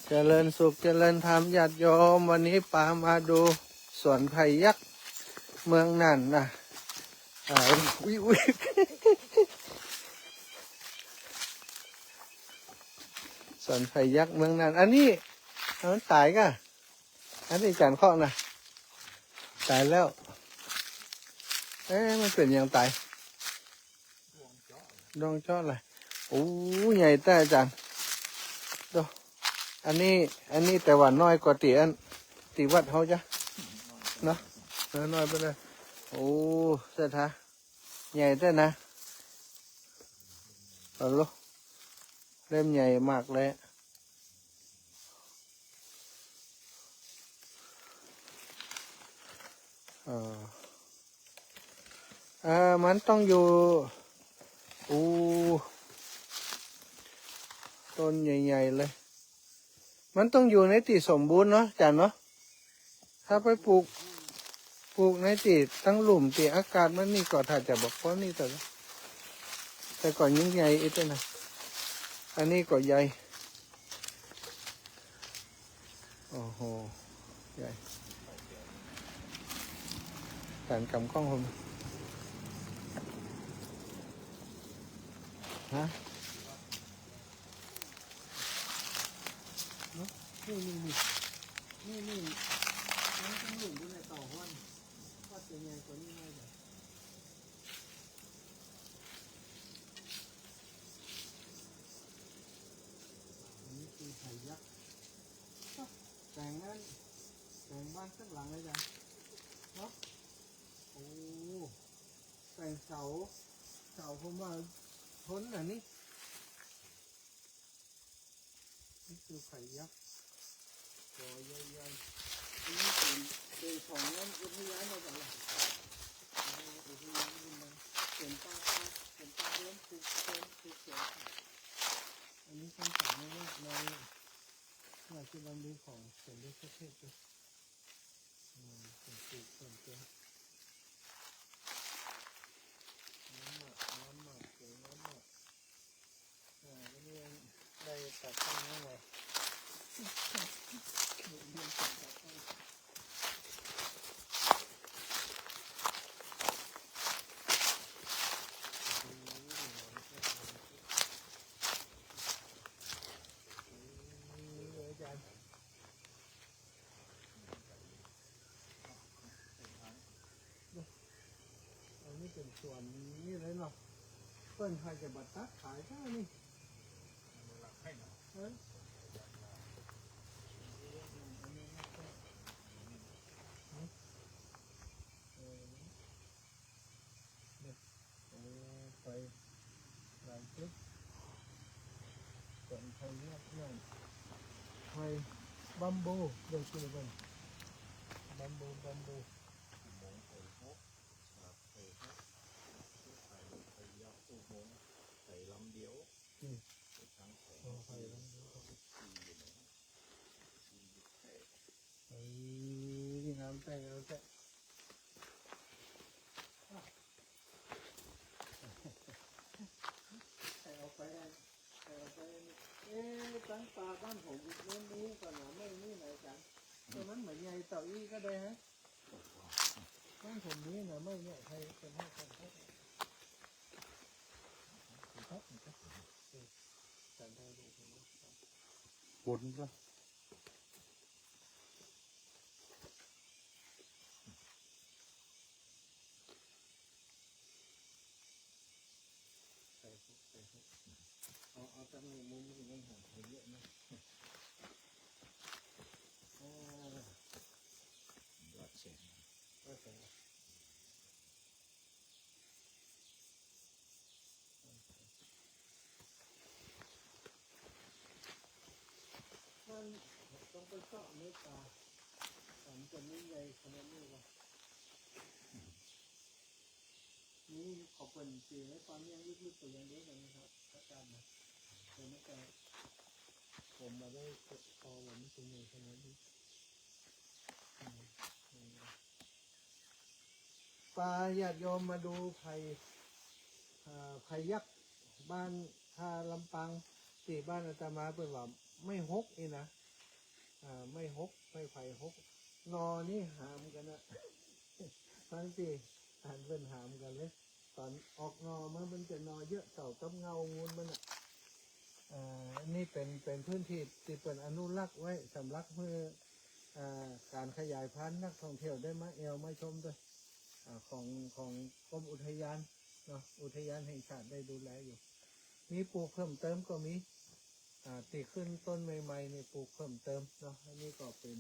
เจริญสุขเจริญธรรมญาติโยมวันนี้ปามาดูสวนไผ่ยักษ์เมืองน่านนะอุ้ยสวนไผ่ยักษ์เมืองน่านอันนี้มันตายก่ะอันนี้จานข้อนะตายแล้วมันเป็นอย่างตายดองเจาะเลยโอ้ใหญ่แต่อาจารย์ดูอันนี้แต่ว่าน้อยกว่าตีวัดเขาจ้ะเนาะน้อยไปเลยโอ้เสียท้าใหญ่แต่นะเอาลูกเล่มใหญ่มากเลยมันต้องอยู่ต้นใหญ่ๆเลยมันต้องอยู่ในที่สมบูรณ์เนาะจันเนาะถ้าไปปลูกในที่ตั้งหลุมที่อากาศมันนี่ก็ถ้าจะบอกว่านี่แต่ก่อนยิ่งใหญ่อีกนะอันนี้ก็ใหญ่โอ้โหใหญ่การกำข้องผมฮะนี่น้องต้องหลุมด้วยในต่อห้อนว่าจะใหญ่กว่านี้ไหมเนี่ยอันนี้คือไผ่ยักษ์แต่งบ้านข้างหลังเลยจ้ะเนาะโอ้แต่งเสาผมว่าทนอันนี้คือไผ่ยักษ์ตัวใหญ่ๆนี่เป็นของนั้นอุทยานมาจากไหนอุทยานนี่มันเป็นป่าเลี้ยงผูกเสืออันนี้เป็นของในราชบัณฑิตของสมเด็จพระเทพด้วยเป็นปลูกเป็นน้ำหมักสวยน้ำหมักแล้วนี่ได้ตัดต้นนี้ไว้นี่เป็นส่วนนี้เลยเนาะเปิ้นใครจะบัดตัดขายเท่านี้ไปหลายจุดส่วนไทยเนี่ยไทยบัมโบโดยชื่อมันบัมโบไข่ลำเดียวทั้งแผงไทยลำเดียวน้ำแต่เอาแต่เอาไปตั้งปลาบ้านผมอีกเรื่องนี้ก่อนนะไม่นี่ไหนกันตรงนั้นเหมือนใหญ่เต่าอี้ก็ได้ฮะบ้านผมนี้นะไม่เนี่ยใครเป็นให้คนเขาบนก็เอาจากมุมนี้มันหาเยอะนะยอดเสียงมันต้องไปเจาะเนื้อปลาผมจะไม่ใหญ่ขนาดนี้วะนี่ขอเป็นสีให้ความยังลึกๆตัวยังเยอะกันนะครับอาจารย์นะแต่ไม่แต่ผมมาได้พอผมไม่เป็นขนาดนี้ปลาญาติโยมมาดูไผ่ยักษ์บ้านท่าลำปางที่บ้านอาตมาเป็นว่าไม่หกเองนะ ไม่หกไม่ไผ่หกนอนี่หามกันนะบางทีอ่านเป็นหามกันเลยตอนออกนอมันจะนอเยอะเต่ากับเงางูนมันอ่ะนี่เป็นพื้นที่ที่เป็นอนุรักษ์ไว้สำหรับเพื่อการขยายพันธุ์นักท่องเที่ยวได้มาเอวมาชมด้วยของกรมอุทยานเนาะอุทยานแห่งชาติได้ดูแลอยู่มีปลูกเพิ่มเติมก็มีตีขึ้นต้นใหม่ๆนี่ปลูกเพิ่มเติมเนาะอันนี้ก็เป็น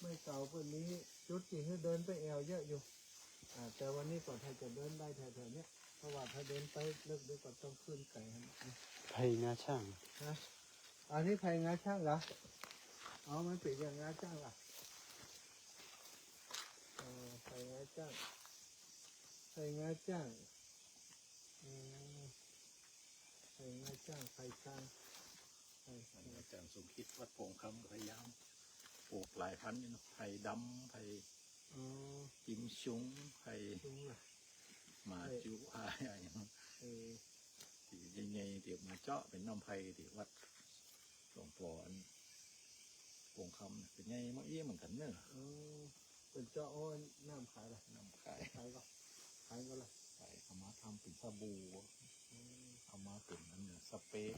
ไม่เก่าเป็นนี้จุดที่ให้เดินไปแอวเยอะอยู่แต่วันนี้ก็ถ้าจะเดินได้แถวๆเนี้ยเพราะว่าถ้าเดินไปเลิกดูก็ต้องขึ้นไกลนะ ไผ่งาช่าง นะอันนี้ไผ่งาช่างเหรอเอามันเป็นอย่างงาช่างล่ะไผ่งาช่างไผ่งาช่างไผ่งาช่างไผ่ช่างอาจารย์สมคิดวัดโป่งคำพยายามปลูกหลายพันธุ์อยู่เนาะไผ่ดำไผ่กิมชุงไผ่ จุงล่ะ มาจุพายอะไรอย่างเงี้ยที่ใหญ่ๆเดี๋ยวมาเจาะเป็นน้ำไผ่ที่วัดหลวงพ่ออันโป่งคำเนี่ยเป็นใหญ่มากเอี้ยเหมือนกันเนอะ เป็นเจ้าอ้อนน้ำขายล่ะ น้ำขาย ขายก็ล่ะ ขายเอามาทำเป็นสบู่เอามาเป็นอันเนี่ยสเปรย์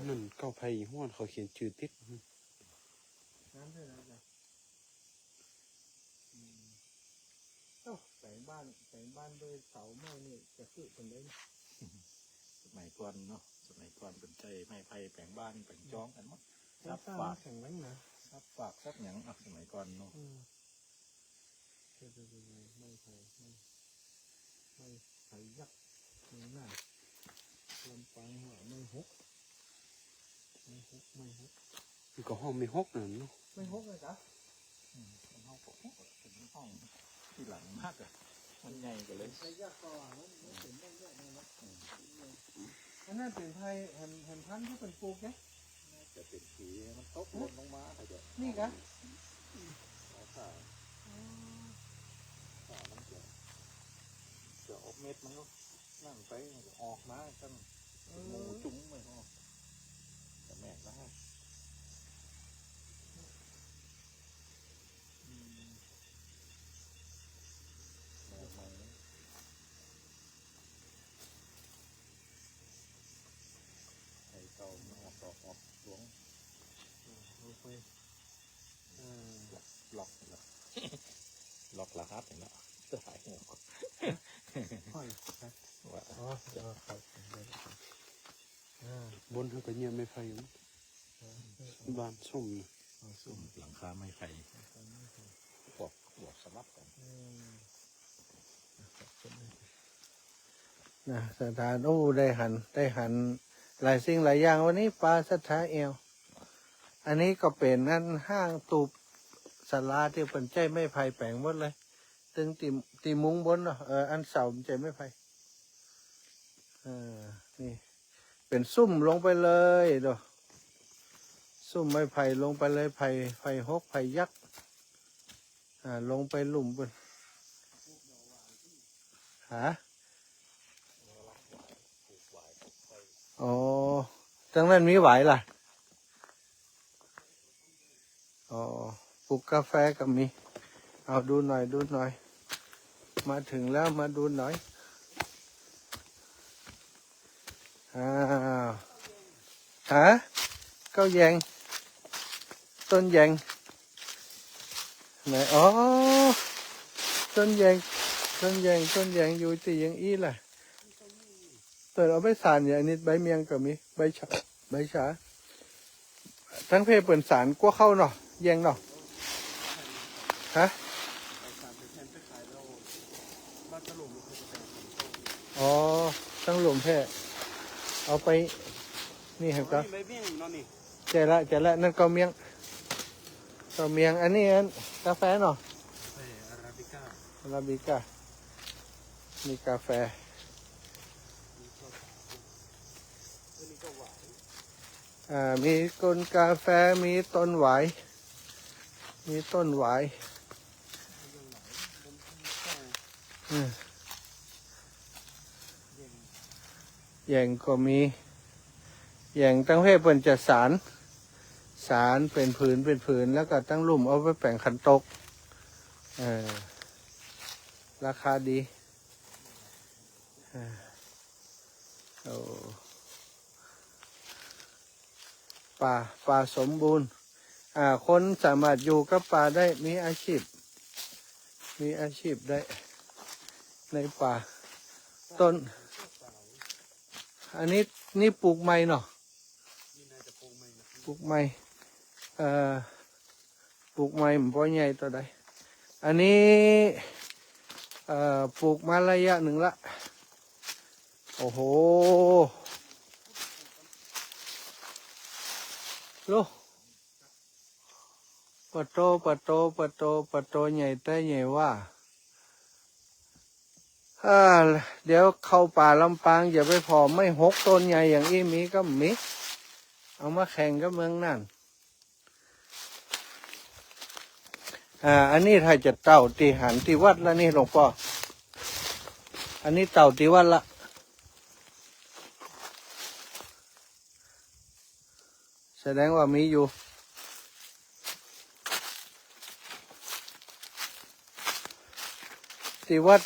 นั่นเก้าไผ่ห้วนเขาเขียนชื่อติ๊ก น้ำเท่านั้นเลยแต่งบ้านโดยเสาไม้นี่จะคือเป็นได้ สมัยก่อนเนาะสมัยก่อนเป็นใจไม้ไผ่แปลงบ้านแปลงจองกันหมด ซั ซั บบ ฝา ฝาก ก แข็งแรงนะ ซับฝากซับหยังอ่ะสมัยก่อนเนาะ ไม่ไผ่ยักษ์ไม่น่าลำปางหัวไม่หก มันก็ห้องไม่ฮกนั่นเนาะ ไม่หกเลยจ้ะ เป็นห้องปกเป็นห้องที่หลังมากอะมันใหญ่กว่าเลย ไผ่ยักษ์ก่อนมันเป็นได้เยอะเลยนะอันนั้นเป็นไผ่แผ่นพันธุ์ที่เป็นปลูกเนี่ย จะเป็นสีมันตกหล่นลงมาใครจะ นี่กะ เอาขามันจะออกเม็ดมันก็นั่นไปมันจะออกมาตั้งหมูจุ้งไปออกจะแม่นะฮะแม่ใหม่ไอ้เก่ามันออกดอกออกหลวง โอเค ล็อกแล้วล็อกแล้วครับเห็นแล้วจะหายหัว ห้อย ว่า อ๋อครับ บนเขาก็เงียบไม่ไผ่อยู่บ้านส้มน่ะ ซุ่มหลังคาไม้ไผ่พวกสลับกัน นะสถานได้หันหลายสิ่งหลายอย่างวันนี้ปลาสัทธาเอวอันนี้ก็เป็นนั่นห้างตูบสลาที่เป็นใจไม่ไผ่แปลงหมดเลยตึงตีมุ้งบนเนาะอันเสาใจไม่ไผ่นี่เป็นซุ่มลงไปเลยเด้อซุ่มไม้ไผ่ลงไปเลยไผ่หกไผ่ยักษ์ลงไปหลุมบนหาอ๋อจังนั้นมีไหวล่ะอ๋อปลูกกาแฟก็มีเอาดูหน่อยมาถึงแล้วมาดูหน่อยฮะเก้าแยงต้นแยงไหนอ๋อต้นแยงอยู่ที่ยังอีแหละเปิดเอาไปสารอย่างนี้ใบเมียงก็มีใบฉาทั้งเพศเปิดสารกว่าเข้าเนาะแยงเนาะฮะอ๋อตั้งหลุมแพร่เอาไปนี่เห็นปะเจละนั่นก็เมียงอันนี้กาแฟเนาะอาราบิก้ามีกาแฟมีต้นกาแฟมีต้นหวายแยงก็มีแยงตั้งเพศเปิ่นจะสาร สารเป็นผืนแล้วก็ตั้งลุ่มเอาไปแปลงขันตกราคาดีโอ้ป่าสมบูรณ์คนสามารถอยู่กับป่าได้มีอาชีพได้ในป่าต้นอันนี้นี่ปลูกไม้เนาะปลูกไม้ปลูกไม้มันพอใหญ่ต่อใดอันนี้ปลูกมาระยะหนึ่งละโอ้โหโลปะโตใหญ่แต่ใหญ่ว่าเดี๋ยวเข้าป่าลำปางอย่าไปพอไม่หกต้นใหญ่อย่างอี้มีก็มีเอามาแข่งกับเมืองนั่นอันนี้ถ้าจะเต่าตีหันตีวัดแล้วนี่หลวงพ่ออันนี้เต่าตีวัดละแสดงว่ามีอยู่ตีวัด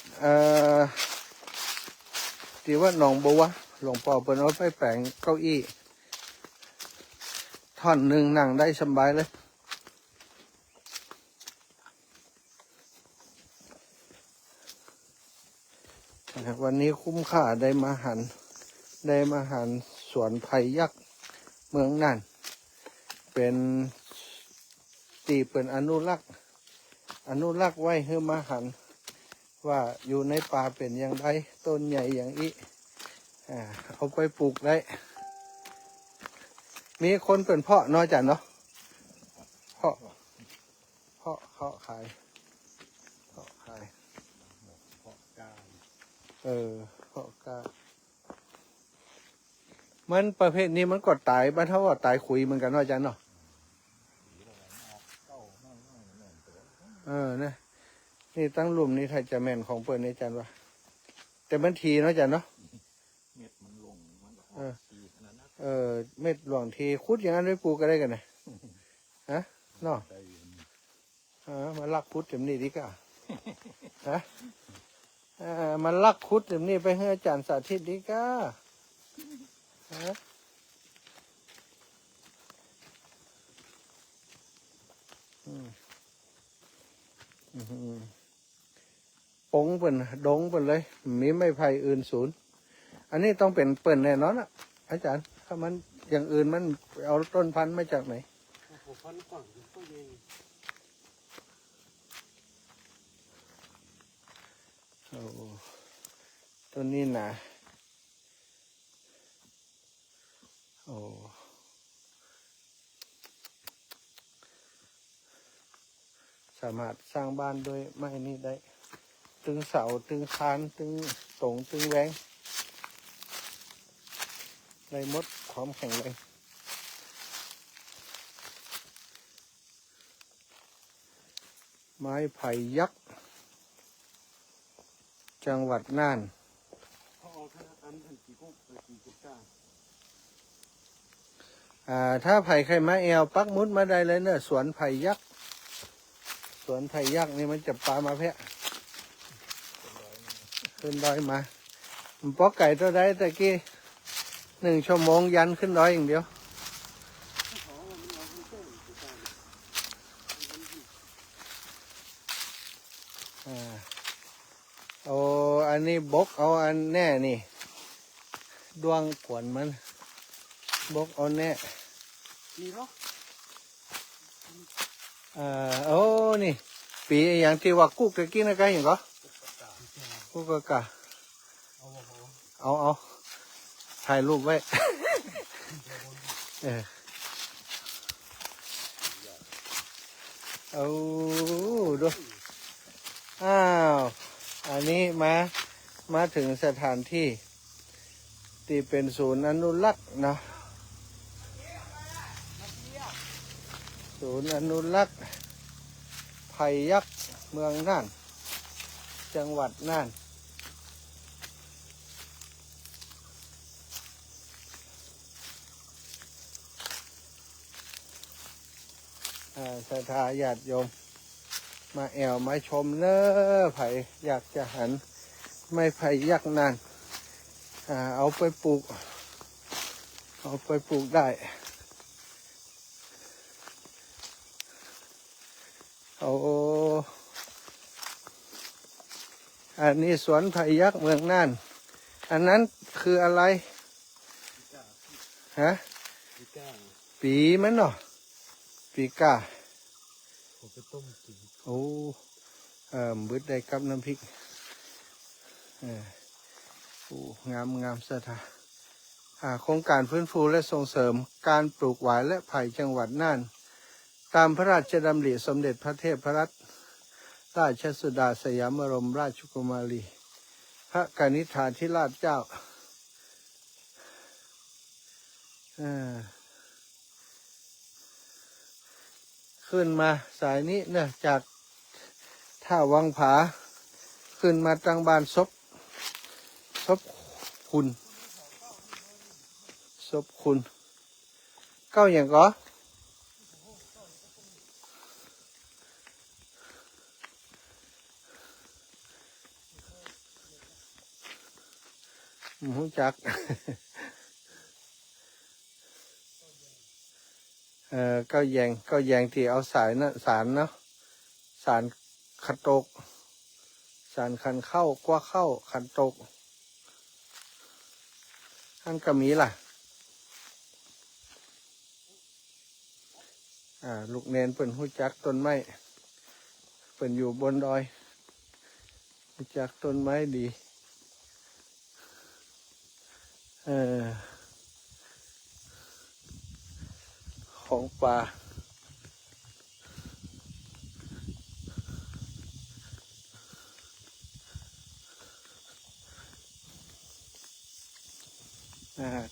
หนองบัวหลวงพ่อเปิดเอาไปแปลงเก้าอี้ท่อนหนึ่งนั่งได้สบายเลยวันนี้คุ้มค่าได้มาหันสวนไผ่ยักษ์เมืองน่านเป็นตีเป็นอนุรักษ์ไว้ให้มาหันว่าอยู่ในป่าเป็นอย่างไรต้นใหญ่อย่างนี้เอาไปปลูกได้มีคนเป็นเพาะน้อยจันเนาะเพาะขายเพาะกาเพาะกามันประเภทนี้มันก็ตายบ้านเท่าว่าตายขุยเหมือนกันน้อยจันเนาะนะนี่ตั้งหลุมนี่ถ้าจะแม่นของเปิดนี่จันวะแต่มันทีเนาะจันเนาะเม็ดมันหลวงเม็ดหลวงทีคุดอย่างนั้นไว้ปลูกก็ได้กันนะฮะเนาะมาลักคุดเต็มนี่ดีกว่าฮะมันลักคุดเต็มนี่ไปให้อาจารย์สาธิตดีกว่าฮะปงเป็นดงเป็นเลยมีไม่ไผ่อื่นศูนย์อันนี้ต้องเป็นเปิ่นแน่นอนอ่ะอาจารย์ถ้ามันอย่างอื่นมันเอาต้นพันธุ์มาจากไหนโอ้ต้นนี้นะโอ้สามารถสร้างบ้านด้วยไม้นี้ได้ตึงเสาตึงคานตึงตรงตึงแหวงได้หมดความแข็งแรงไม้ไผ่ยักษ์จังหวัดน่านถ้าไผ่ไข่ไม้แอวปักมุดมาได้เลยเนอะสวนไผ่ยักษ์นี่มันจะปลามาแพะขึ้นดอยมาปอกไก่ตัวใดตะกี้1 ชั่วโมงยันขึ้นดอยอย่างเดียวอันนี้บกเอาอันแน่นี่ดวงขวนมันบกเอาแน่นี่หรอนี่ปีอย่างที่ว่ากุ๊กตะกี้นะไกอย่างก็กุ๊กกะเอาถ่ายรูปไว้เอาดูอันนี้มาถึงสถานที่ที่เป็นศูนย์อนุรักษ์นะศูนย์อนุรักษ์ไผ่ยักษ์เมืองน่านจังหวัดน่าน ศรัทธาญาติโยมมาแอวมาชมเน้อไผ่อยากจะหันไม่ไผ่ยักษ์นานเอาไปปลูกได้อันนี้สวนไผ่ยักษ์เมืองน่านอันนั้นคืออะไรฮะปีมันเนาะปีก้าผมไปต้มกินโอ้บึดได้กับน้ำพริกโอ้งามสถานโครงการฟื้นฟูและส่งเสริมการปลูกหวายและไผ่จังหวัดน่านตามพระราชดำริสมเด็จพระเทพรัตนราชสุดาสยามบรมราชกุมารีพระกนิษฐาธิราชเจ้าขึ้นมาสายนี้เนี่ยจากท่าวังผาขึ้นมาตังบานศพคุณเก้าอย่างก็หูจัก เก้าแยงที่เอาสารเนาะสารขัดตกสารขันเข้ากว่าเข้าขันตกท่านก็มีล่ะลูกเนนเปิ่นหูจักต้นไม้เปิ่นอยู่บนดอยหูจักต้นไม้ดีของป่า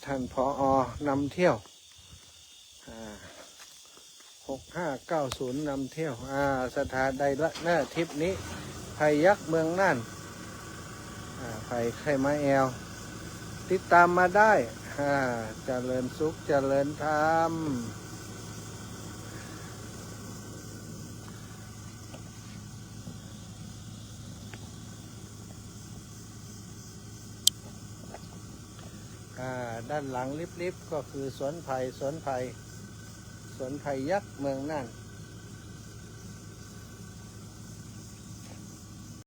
ท่านผอนำเที่ยว6590นำเที่ยวสถานใดละหน้าทริปนี้ไผ่ยักษ์เมืองน่านไผ่ไข่ไม้แอวติดตามมาได้เจริญสุขเจริญธรรมด้านหลังลิบๆก็คือสวนไผ่ยักษ์เมืองน่าน